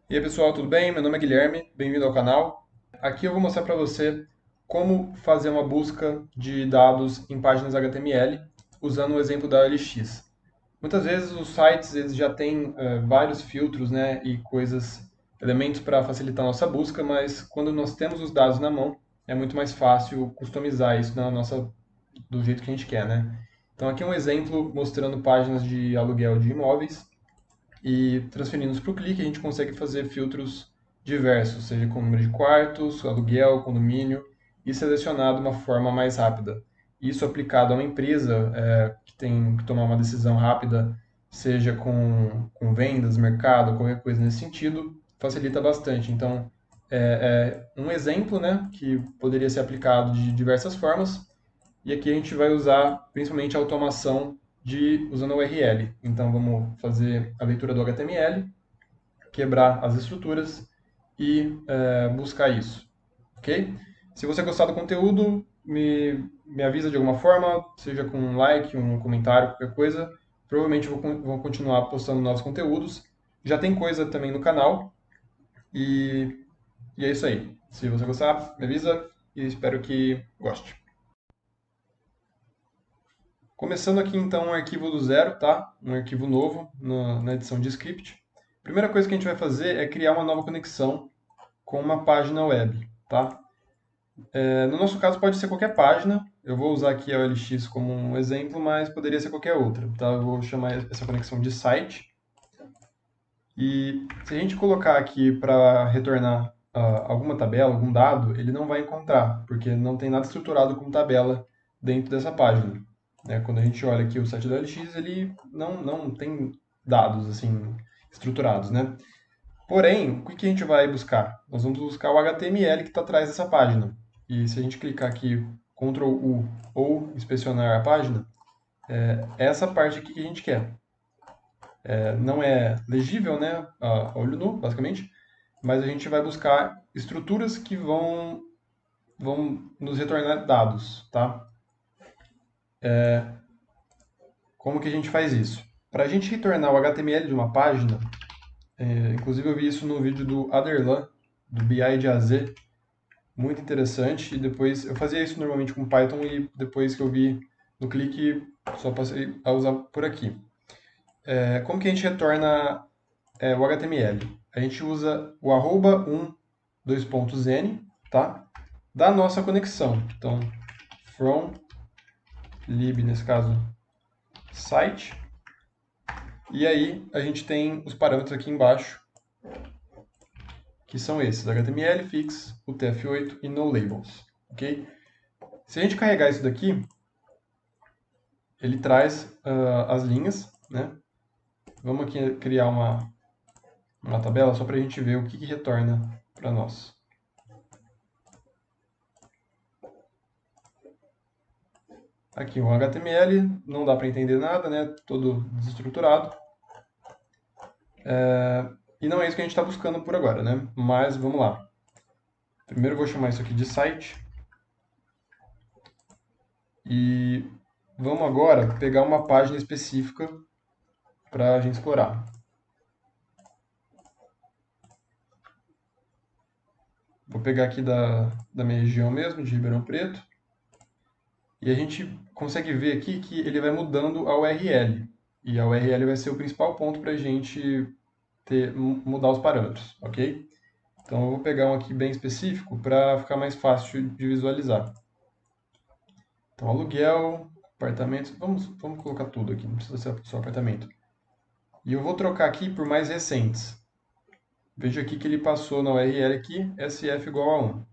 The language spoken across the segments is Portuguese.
E aí pessoal, tudo bem? Meu nome é Guilherme, bem-vindo ao canal. Aqui eu vou mostrar para você como fazer uma busca de dados em páginas HTML usando o exemplo da OLX. Muitas vezes os sites eles já têm vários filtros, né, e coisas, elementos para facilitar a nossa busca, mas quando nós temos os dados na mão, é muito mais fácil customizar isso do jeito que a gente quer, né? Então aqui é um exemplo mostrando páginas de aluguel de imóveis e transferindo para o clique, a gente consegue fazer filtros diversos, seja com número de quartos, aluguel, condomínio, e selecionar de uma forma mais rápida. Isso aplicado a uma empresa que tem que tomar uma decisão rápida, seja com vendas, mercado, qualquer coisa nesse sentido, facilita bastante. Então, é um exemplo, né, que poderia ser aplicado de diversas formas, e aqui a gente vai usar principalmente a automação usando a URL. Então vamos fazer a leitura do HTML, quebrar as estruturas e buscar isso. Ok? Se você gostar do conteúdo, me avisa de alguma forma, seja com um like, um comentário, qualquer coisa. Provavelmente vou continuar postando novos conteúdos. Já tem coisa também no canal. E, e é isso aí. Se você gostar, me avisa e espero que goste. Começando aqui então um arquivo do zero, tá? Um arquivo novo na edição de script. Primeira coisa que a gente vai fazer é criar uma nova conexão com uma página web, tá? No nosso caso pode ser qualquer página. Eu vou usar aqui a OLX como um exemplo, mas poderia ser qualquer outra, tá? Eu vou chamar essa conexão de site. E se a gente colocar aqui para retornar alguma tabela, algum dado, ele não vai encontrar, porque não tem nada estruturado como tabela dentro dessa página. Né? Quando a gente olha aqui o site da OLX, ele não tem dados assim estruturados, né? Porém, o que a gente vai buscar? Nós vamos buscar o HTML que está atrás dessa página. E se a gente clicar aqui, Ctrl U ou inspecionar a página, é essa parte aqui que a gente quer. Não é legível, né, a olho nu, basicamente, mas a gente vai buscar estruturas que vão nos retornar dados, tá? Como que a gente faz isso? Para a gente retornar o HTML de uma página, inclusive eu vi isso no vídeo do Aderlan, do BI de AZ, muito interessante, e depois eu fazia isso normalmente com Python e depois que eu vi no clique, só passei a usar por aqui. Como que a gente retorna o HTML? A gente usa o arroba 1, 2 pontos n, tá? Da nossa conexão. Então, from lib, nesse caso, site. E aí a gente tem os parâmetros aqui embaixo, que são esses: HTML, fix, UTF-8 e no-labels. Ok? Se a gente carregar isso daqui, ele traz as linhas, né? Vamos aqui criar uma tabela só para a gente ver o que retorna para nós. Aqui o HTML, não dá para entender nada, né? Todo desestruturado. E não é isso que a gente está buscando por agora, né? Mas vamos lá. Primeiro eu vou chamar isso aqui de site. E vamos agora pegar uma página específica para a gente explorar. Vou pegar aqui da minha região mesmo, de Ribeirão Preto. E a gente consegue ver aqui que ele vai mudando a URL. E a URL vai ser o principal ponto para a gente mudar os parâmetros, ok? Então eu vou pegar um aqui bem específico para ficar mais fácil de visualizar. Então aluguel, apartamentos, vamos colocar tudo aqui, não precisa ser só apartamento. E eu vou trocar aqui por mais recentes. Veja aqui que ele passou na URL aqui, SF igual a 1.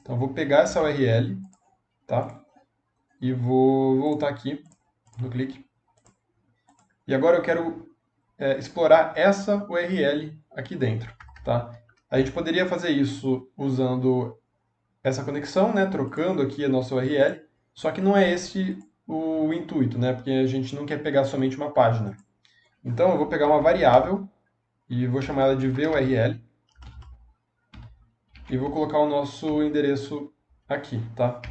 Então eu vou pegar essa URL, tá? E vou voltar aqui no clique. E agora eu quero explorar essa URL aqui dentro, tá? A gente poderia fazer isso usando essa conexão, né, trocando aqui a nossa URL, só que não é esse o intuito, né, porque a gente não quer pegar somente uma página. Então eu vou pegar uma variável e vou chamar ela de VURL e vou colocar o nosso endereço aqui, tá?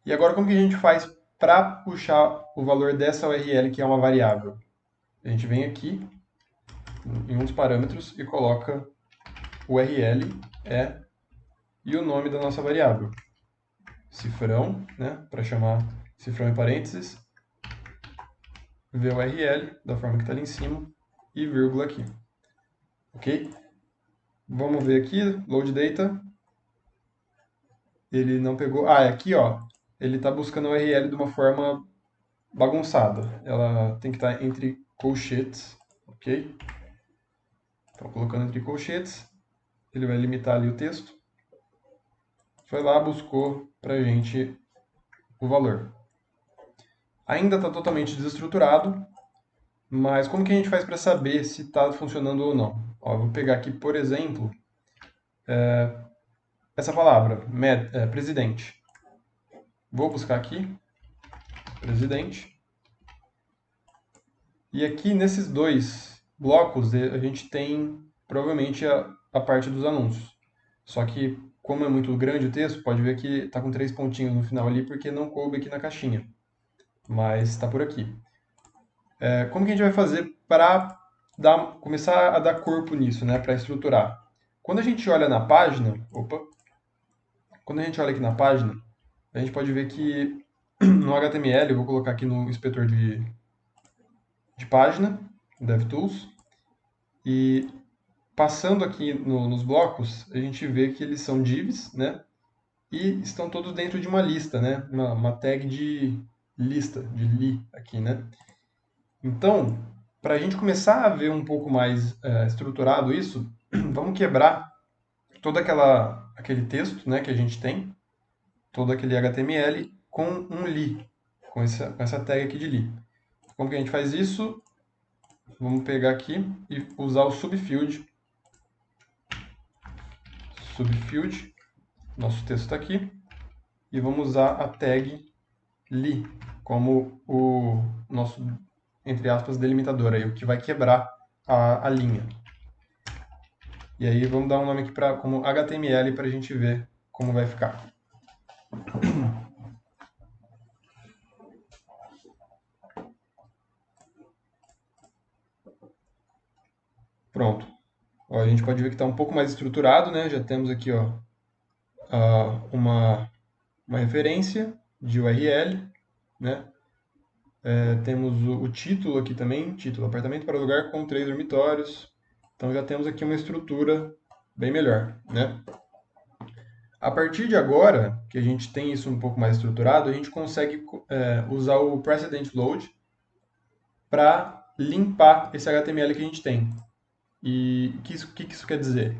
E agora como que a gente faz para puxar o valor dessa URL que é uma variável? A gente vem aqui em um dos parâmetros e coloca URL e o nome da nossa variável. Cifrão, né, para chamar cifrão em parênteses, VURL, da forma que está ali em cima, e vírgula aqui. Ok? Vamos ver aqui, load data. Ele não pegou. Ah, aqui, ó. Ele está buscando a URL de uma forma bagunçada. Ela tem que estar entre colchetes, ok? Então, colocando entre colchetes, ele vai limitar ali o texto. Foi lá, buscou pra gente o valor. Ainda está totalmente desestruturado, mas como que a gente faz para saber se está funcionando ou não? Ó, eu vou pegar aqui, por exemplo, essa palavra, presidente. Vou buscar aqui, presidente. E aqui nesses dois blocos a gente tem provavelmente a parte dos anúncios. Só que como é muito grande o texto, pode ver que está com 3 pontinhos no final ali porque não coube aqui na caixinha. Mas está por aqui. Como que a gente vai fazer para começar a dar corpo nisso, né, para estruturar? Quando a gente olha na página, quando a gente olha aqui na página, a gente pode ver que no HTML, eu vou colocar aqui no inspetor de página, DevTools, e passando aqui nos blocos, a gente vê que eles são divs, né, e estão todos dentro de uma lista, né, uma tag de lista, de li aqui, né. Então, para a gente começar a ver um pouco mais estruturado isso, vamos quebrar todo aquele texto, né, que a gente tem, todo aquele HTML com um li, com essa tag aqui de li. Como que a gente faz isso? Vamos pegar aqui e usar o subfield. Subfield, nosso texto está aqui, e vamos usar a tag li como o nosso, entre aspas, delimitador, aí, o que vai quebrar a linha. E aí vamos dar um nome aqui como HTML para a gente ver como vai ficar. Pronto. Ó, a gente pode ver que está um pouco mais estruturado, né? Já temos aqui ó, uma referência de URL, né? Temos o título aqui também, título apartamento para lugar com 3 dormitórios. Então já temos aqui uma estrutura bem melhor, né? A partir de agora, que a gente tem isso um pouco mais estruturado, a gente consegue usar o precedent load para limpar esse HTML que a gente tem. E o que isso quer dizer?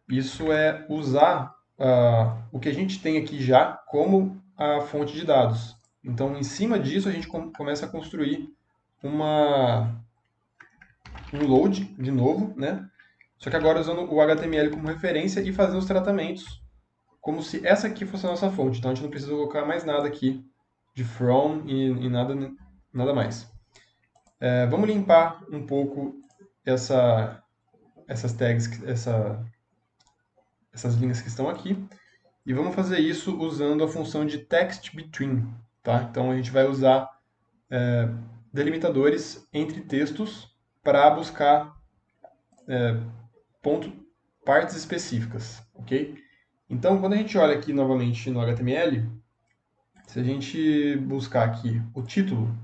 Isso é usar o que a gente tem aqui já como a fonte de dados. Então, em cima disso, a gente começa a construir um load de novo, né? Só que agora usando o HTML como referência e fazendo os tratamentos como se essa aqui fosse a nossa fonte. Então, a gente não precisa colocar mais nada aqui de from e nada mais. Vamos limpar um pouco essas tags, essas linhas que estão aqui. E vamos fazer isso usando a função de textBetween. Tá? Então a gente vai usar delimitadores entre textos para buscar partes específicas. Ok? Então quando a gente olha aqui novamente no HTML, se a gente buscar aqui o título,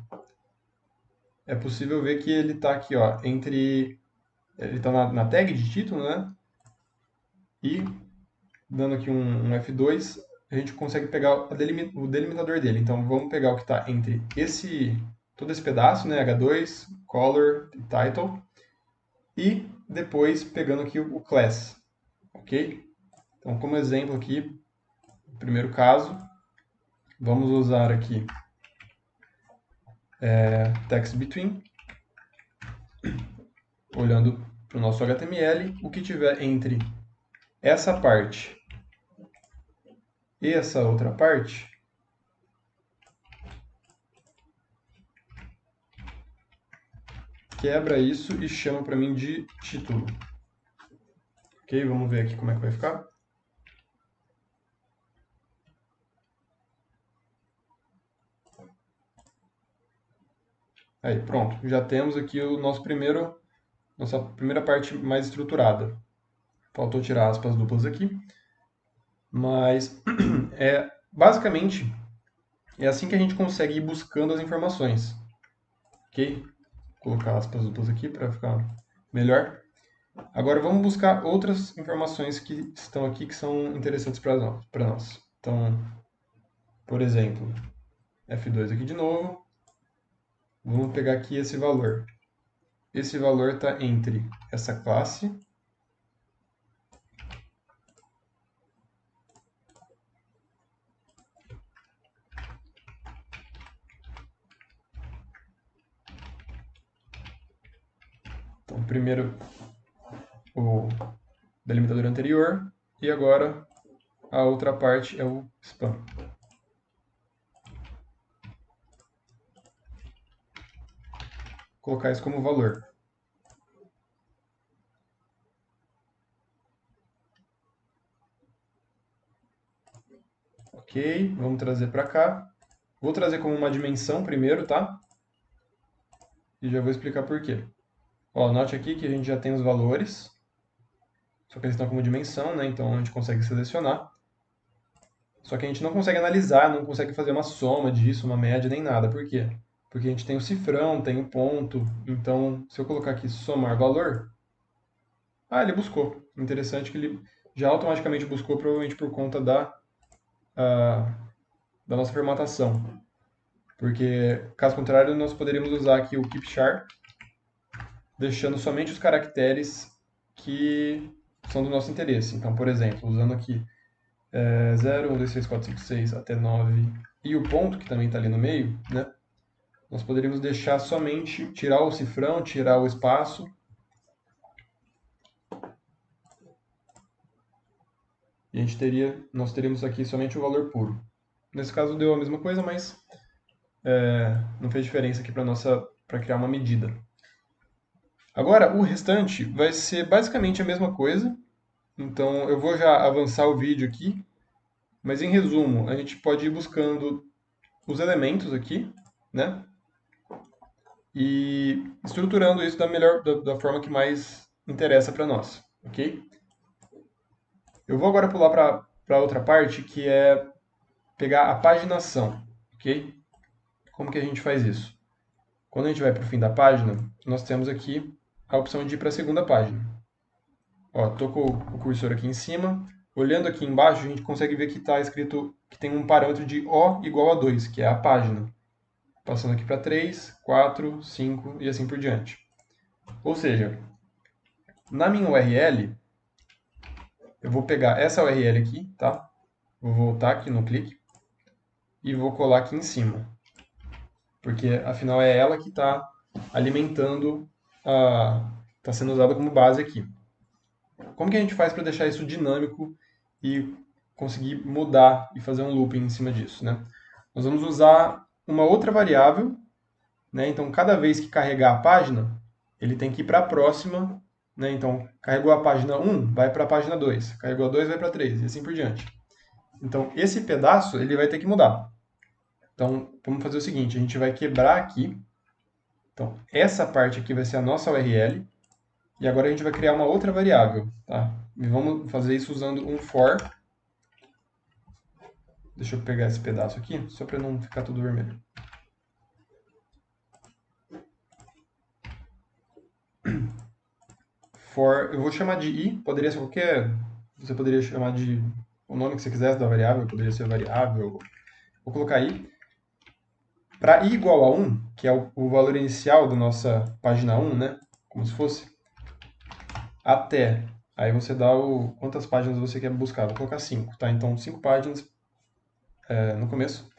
é possível ver que ele está aqui ó, ele está na tag de título, né? E dando aqui um F2, a gente consegue pegar o delimitador dele. Então vamos pegar o que está entre todo esse pedaço, né, H2, color e title, e depois pegando aqui o class, ok? Então como exemplo aqui, no primeiro caso, vamos usar aqui text between, olhando para o nosso HTML, o que tiver entre essa parte e essa outra parte, quebra isso e chama para mim de título. Ok, vamos ver aqui como é que vai ficar. Aí, pronto. Já temos aqui o nosso primeiro nossa primeira parte mais estruturada. Faltou tirar aspas duplas aqui. Mas, basicamente, é assim que a gente consegue ir buscando as informações. Ok? Vou colocar aspas duplas aqui para ficar melhor. Agora vamos buscar outras informações que estão aqui que são interessantes para nós. Então, por exemplo, F2 aqui de novo. Vamos pegar aqui esse valor. Esse valor está entre essa classe então, primeiro o delimitador anterior e agora a outra parte é o spam. Vou colocar isso como valor. Ok, vamos trazer para cá. Vou trazer como uma dimensão primeiro, tá? E já vou explicar por quê. Ó, note aqui que a gente já tem os valores, só que eles estão como dimensão, né? Então a gente consegue selecionar. Só que a gente não consegue analisar, não consegue fazer uma soma disso, uma média, nem nada. Por quê? Porque a gente tem o cifrão, tem o ponto. Então, se eu colocar aqui somar valor, ele buscou. Interessante que ele já automaticamente buscou, provavelmente por conta da nossa formatação. Porque, caso contrário, nós poderíamos usar aqui o keep char, deixando somente os caracteres que são do nosso interesse. Então, por exemplo, usando aqui 0, 1, 2, 3, 4, 5, 6 até 9 e o ponto, que também está ali no meio, né? Nós poderíamos deixar somente, tirar o cifrão, tirar o espaço. E nós teríamos aqui somente o valor puro. Nesse caso deu a mesma coisa, mas não fez diferença aqui para criar uma medida. Agora, o restante vai ser basicamente a mesma coisa. Então, eu vou já avançar o vídeo aqui. Mas, em resumo, a gente pode ir buscando os elementos aqui, né? E estruturando isso da forma que mais interessa para nós, ok? Eu vou agora pular para outra parte, que é pegar a paginação, ok? Como que a gente faz isso? Quando a gente vai para o fim da página, nós temos aqui a opção de ir para a segunda página. Estou com o cursor aqui em cima. Olhando aqui embaixo, a gente consegue ver que está escrito que tem um parâmetro de O igual a 2, que é a página. Passando aqui para 3, 4, 5 e assim por diante. Ou seja, na minha URL, eu vou pegar essa URL aqui, tá? Vou voltar aqui no clique e vou colar aqui em cima. Porque afinal é ela que está alimentando, está sendo usada como base aqui. Como que a gente faz para deixar isso dinâmico e conseguir mudar e fazer um looping em cima disso, né? Nós vamos usar uma outra variável, né? Então, cada vez que carregar a página, ele tem que ir para a próxima, né? Então, carregou a página 1, vai para a página 2. Carregou a 2, vai para a 3, e assim por diante. Então, esse pedaço, ele vai ter que mudar. Então, vamos fazer o seguinte, a gente vai quebrar aqui. Então, essa parte aqui vai ser a nossa URL. E agora a gente vai criar uma outra variável, tá? E vamos fazer isso usando um for. Deixa eu pegar esse pedaço aqui, só para não ficar tudo vermelho. For, eu vou chamar de i, poderia ser qualquer... Você poderia chamar de o nome que você quisesse da variável, poderia ser variável. Vou colocar i. Para i igual a 1, que é o valor inicial da nossa página 1, né? Como se fosse, até. Aí você dá quantas páginas você quer buscar. Vou colocar 5, tá? Então, 5 páginas no começo.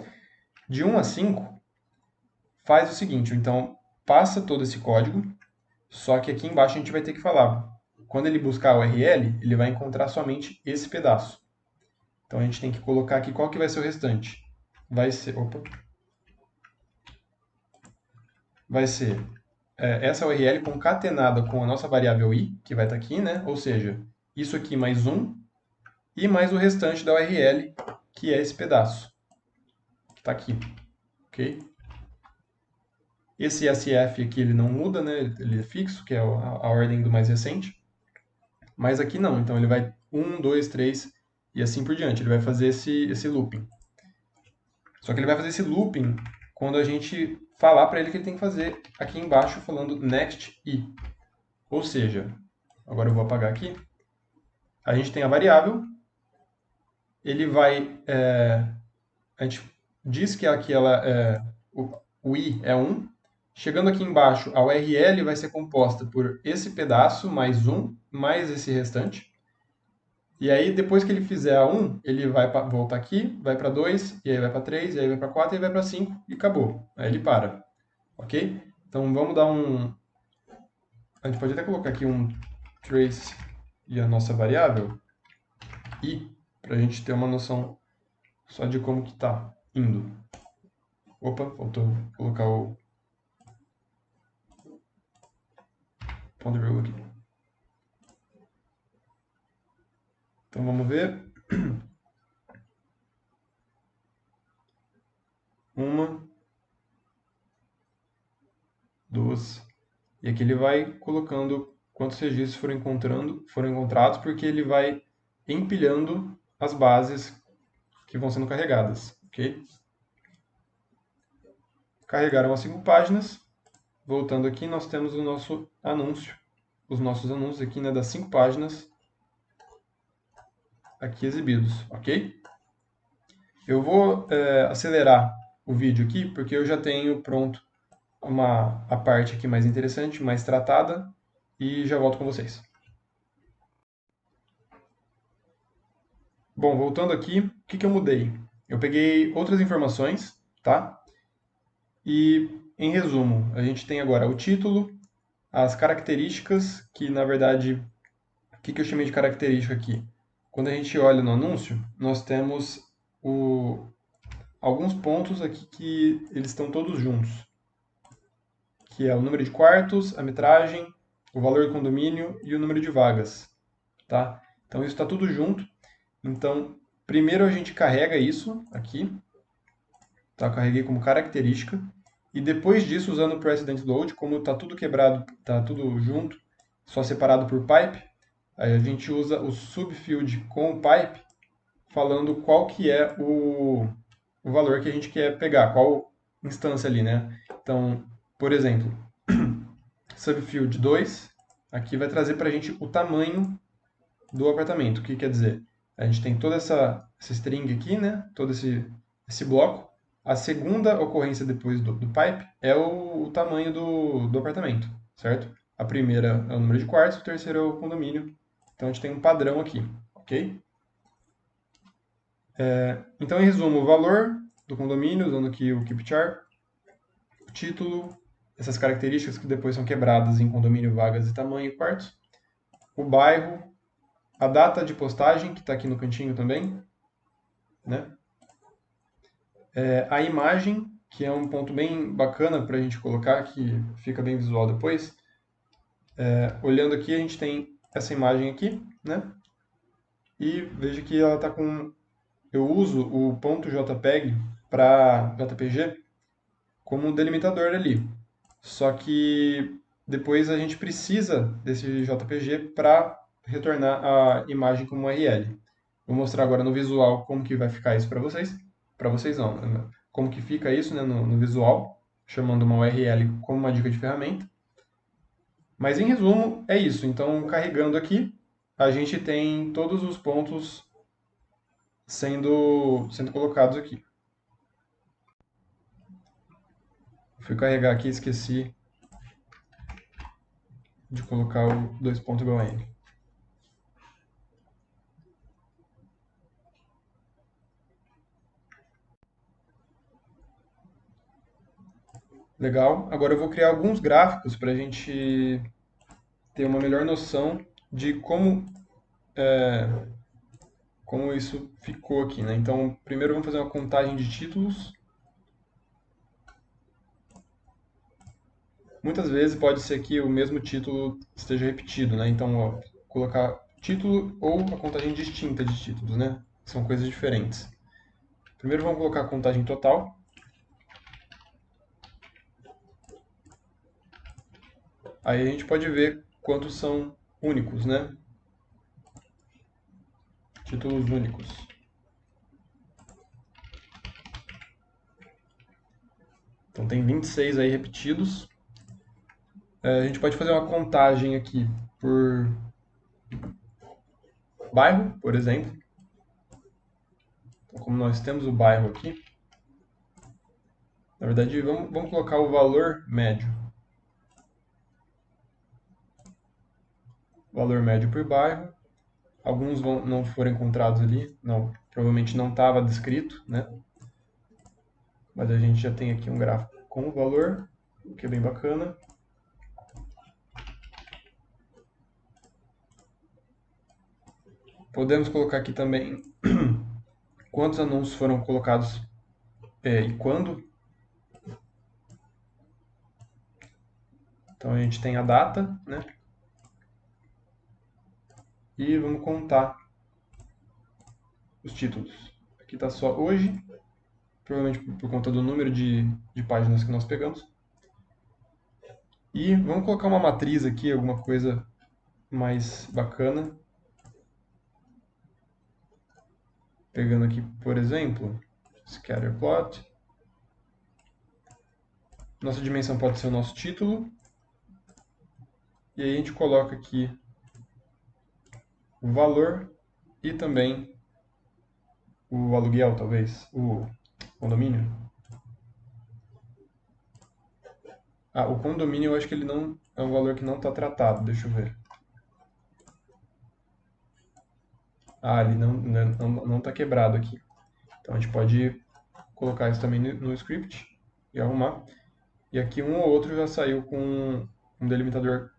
De 1 a 5, faz o seguinte. Então, passa todo esse código, só que aqui embaixo a gente vai ter que falar. Quando ele buscar a URL, ele vai encontrar somente esse pedaço. Então, a gente tem que colocar aqui qual que vai ser o restante. Vai ser essa URL concatenada com a nossa variável i, que vai estar aqui, né? Ou seja, isso aqui mais 1 e mais o restante da URL, que é esse pedaço, que está aqui, ok? Esse SF aqui ele não muda, né? Ele é fixo, que é a ordem do mais recente. Mas aqui não, então ele vai 1, 2, 3 e assim por diante. Ele vai fazer esse looping. Só que ele vai fazer esse looping quando a gente falar para ele que ele tem que fazer aqui embaixo falando next i. Ou seja, agora eu vou apagar aqui. A gente tem a variável, ele vai... a gente diz que aqui o i é 1. Chegando aqui embaixo, a URL vai ser composta por esse pedaço, mais 1, mais esse restante. E aí, depois que ele fizer a 1, ele vai voltar aqui, vai para 2, e aí vai para 3, e aí vai para 4, e aí vai para 5, e acabou. Aí ele para. Ok? Então, vamos dar um... A gente pode até colocar aqui um trace e a nossa variável i, para a gente ter uma noção só de como que está indo. Opa, faltou colocar o ponto de vírgula aqui. Então, vamos ver. Uma, duas. E aqui ele vai colocando quantos registros foram encontrados, porque ele vai empilhando as bases que vão sendo carregadas, ok? Carregaram as 5 páginas. Voltando aqui, nós temos o nosso anúncio, os nossos anúncios aqui, né, das 5 páginas aqui exibidos, ok? Eu vou acelerar o vídeo aqui, porque eu já tenho pronto a parte aqui mais interessante, mais tratada, e já volto com vocês. Bom, voltando aqui, o que eu mudei? Eu peguei outras informações, tá? E, em resumo, a gente tem agora o título, as características, que na verdade, o que eu chamei de característica aqui? Quando a gente olha no anúncio, nós temos alguns pontos aqui que eles estão todos juntos, que é o número de quartos, a metragem, o valor do condomínio e o número de vagas, tá? Então isso está tudo junto. Então, primeiro a gente carrega isso aqui, tá? Eu carreguei como característica. E depois disso, usando o precedent load, como está tudo quebrado, está tudo junto, só separado por pipe, aí a gente usa o subfield com o pipe, falando qual que é o valor que a gente quer pegar, qual instância ali, né? Então, por exemplo, subfield 2, aqui vai trazer para a gente o tamanho do apartamento. O que quer dizer? A gente tem toda essa string aqui, né? Todo esse bloco. A segunda ocorrência depois do pipe é o tamanho do apartamento, certo? A primeira é o número de quartos, o terceiro é o condomínio. Então a gente tem um padrão aqui, ok? Então, em resumo, o valor do condomínio, usando aqui o keepchar, o título, essas características que depois são quebradas em condomínio, vagas e tamanho e quartos, o bairro, a data de postagem, que está aqui no cantinho também, né? A imagem, que é um ponto bem bacana para a gente colocar, que fica bem visual depois. Olhando aqui, a gente tem essa imagem aqui, né? E veja que ela está com... Eu uso o ponto .jpeg para JPG como um delimitador ali. Só que depois a gente precisa desse JPG para retornar a imagem como URL. Vou mostrar agora no visual como que vai ficar isso para vocês. Para vocês não, né? Como que fica isso, né, no visual, chamando uma URL como uma dica de ferramenta. Mas em resumo, é isso. Então, carregando aqui, a gente tem todos os pontos sendo colocados aqui. Fui carregar aqui e esqueci de colocar o 2.n. Legal. Agora eu vou criar alguns gráficos para a gente ter uma melhor noção de como isso ficou aqui, né? Então, primeiro vamos fazer uma contagem de títulos. Muitas vezes pode ser que o mesmo título esteja repetido, né? Então, ó, colocar título ou a contagem distinta de títulos, né? São coisas diferentes. Primeiro vamos colocar a contagem total. Aí a gente pode ver quantos são únicos, né? Títulos únicos. Então tem 26 aí repetidos. A gente pode fazer uma contagem aqui por bairro, por exemplo. Então, como nós temos o bairro aqui, na verdade, vamos colocar o valor médio. Valor médio por bairro. Alguns não foram encontrados ali, não, provavelmente não estava descrito, né? Mas a gente já tem aqui um gráfico com o valor, o que é bem bacana. Podemos colocar aqui também quantos anúncios foram colocados e quando. Então a gente tem a data, né? E vamos contar os títulos. Aqui está só hoje, provavelmente por conta do número de páginas que nós pegamos. E vamos colocar uma matriz aqui, alguma coisa mais bacana. Pegando aqui, por exemplo, scatterplot. Nossa dimensão pode ser o nosso título. E aí a gente coloca aqui o valor e também o aluguel, talvez, o condomínio. Ah, o condomínio eu acho que ele não é um valor que não está tratado, deixa eu ver. Ah, ele não está quebrado aqui. Então a gente pode colocar isso também no script e arrumar. E aqui um ou outro já saiu com um delimitador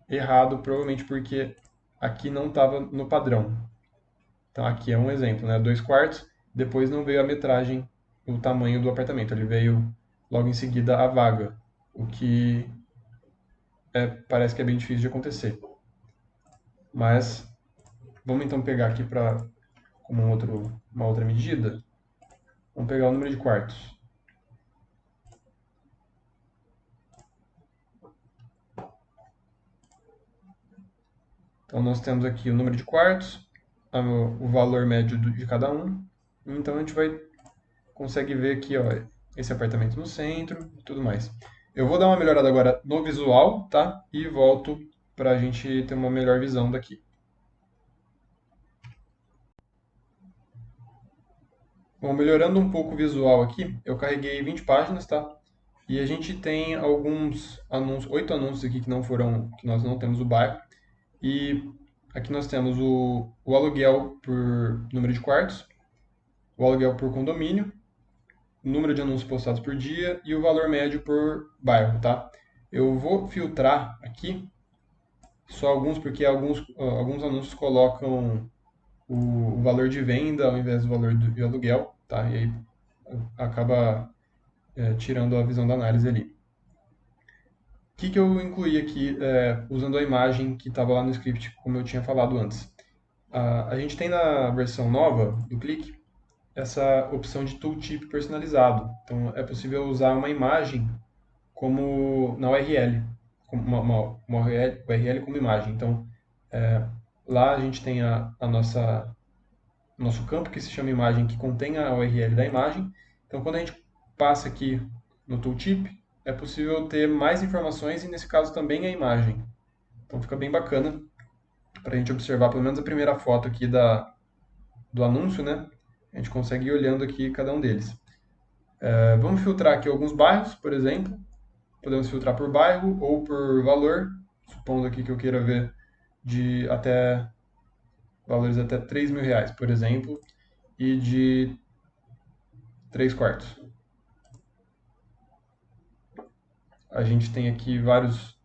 errado, provavelmente porque aqui não estava no padrão. Então aqui é um exemplo, né? 2 quartos, depois não veio a metragem, o tamanho do apartamento, ele veio logo em seguida a vaga, o que parece que é bem difícil de acontecer. Mas vamos então pegar aqui para como uma outra medida, vamos pegar o número de quartos. Então nós temos aqui o número de quartos, o valor médio de cada um. Então a gente consegue ver aqui, ó, esse apartamento no centro e tudo mais. Eu vou dar uma melhorada agora no visual, tá? E volto para a gente ter uma melhor visão daqui. Bom, melhorando um pouco o visual aqui, eu carreguei 20 páginas, tá? E a gente tem alguns anúncios, 8 anúncios aqui que nós não temos o bairro. E aqui nós temos o aluguel por número de quartos, o aluguel por condomínio, o número de anúncios postados por dia e o valor médio por bairro, tá? Eu vou filtrar aqui só alguns, porque alguns anúncios colocam o valor de venda ao invés do valor de aluguel, tá? E aí acaba tirando a visão da análise ali. O que eu incluí aqui usando a imagem que estava lá no script, como eu tinha falado antes? A gente tem na versão nova do Click essa opção de tooltip personalizado. Então é possível usar uma imagem como na URL, como uma URL como imagem. Então lá a gente tem a nosso campo que se chama imagem, que contém a URL da imagem. Então quando a gente passa aqui no tooltip, é possível ter mais informações e nesse caso também a imagem. Então fica bem bacana para a gente observar pelo menos a primeira foto aqui do anúncio, né? A gente consegue ir olhando aqui cada um deles. Vamos filtrar aqui alguns bairros, por exemplo. Podemos filtrar por bairro ou por valor, supondo aqui que eu queira ver de até valores até R$ 3.000, por exemplo, e de 3 quartos. A gente tem aqui vários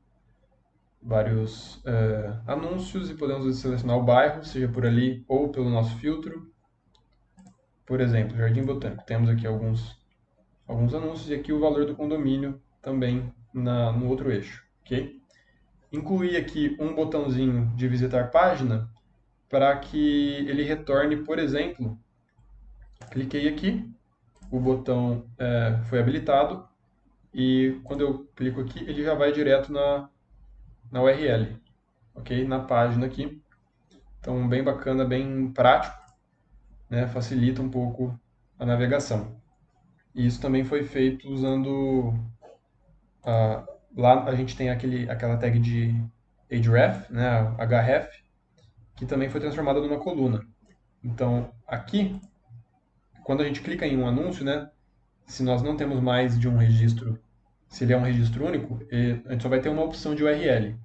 anúncios e podemos selecionar o bairro, seja por ali ou pelo nosso filtro. Por exemplo, Jardim Botânico. Temos aqui alguns anúncios e aqui o valor do condomínio também no outro eixo, ok? Incluí aqui um botãozinho de visitar página para que ele retorne, por exemplo, cliquei aqui, o botão foi habilitado e quando eu clico aqui ele já vai direto na URL, ok? Na página aqui. Então, bem bacana, bem prático, né? Facilita um pouco a navegação. E isso também foi feito usando lá a gente tem aquela tag de href, né, href, que também foi transformada numa coluna. Então, aqui, quando a gente clica em um anúncio, né, se nós não temos mais de um registro, se ele é um registro único, a gente só vai ter uma opção de URL.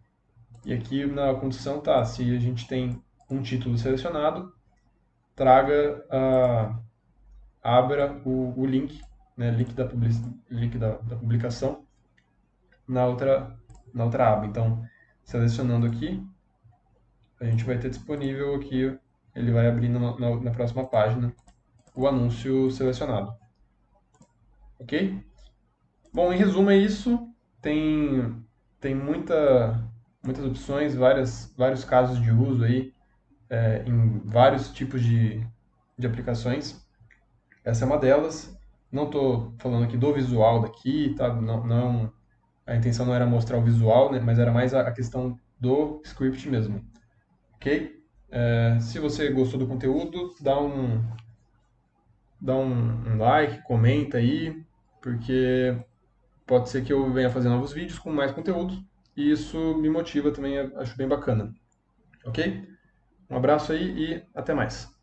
E aqui na condição tá, se a gente tem um título selecionado, traga, abra o link, né, link da publicação na outra aba. Então, selecionando aqui, a gente vai ter disponível aqui, ele vai abrir na próxima página o anúncio selecionado. Ok? Bom, em resumo é isso. Tem muitas opções, vários casos de uso aí, em vários tipos de aplicações. Essa é uma delas. Não estou falando aqui do visual daqui, tá? Não, a intenção não era mostrar o visual, né? Mas era mais a questão do script mesmo. Ok? Se você gostou do conteúdo, dá um like, comenta aí, porque pode ser que eu venha fazer novos vídeos com mais conteúdo e isso me motiva também, acho bem bacana. Ok? Um abraço aí e até mais.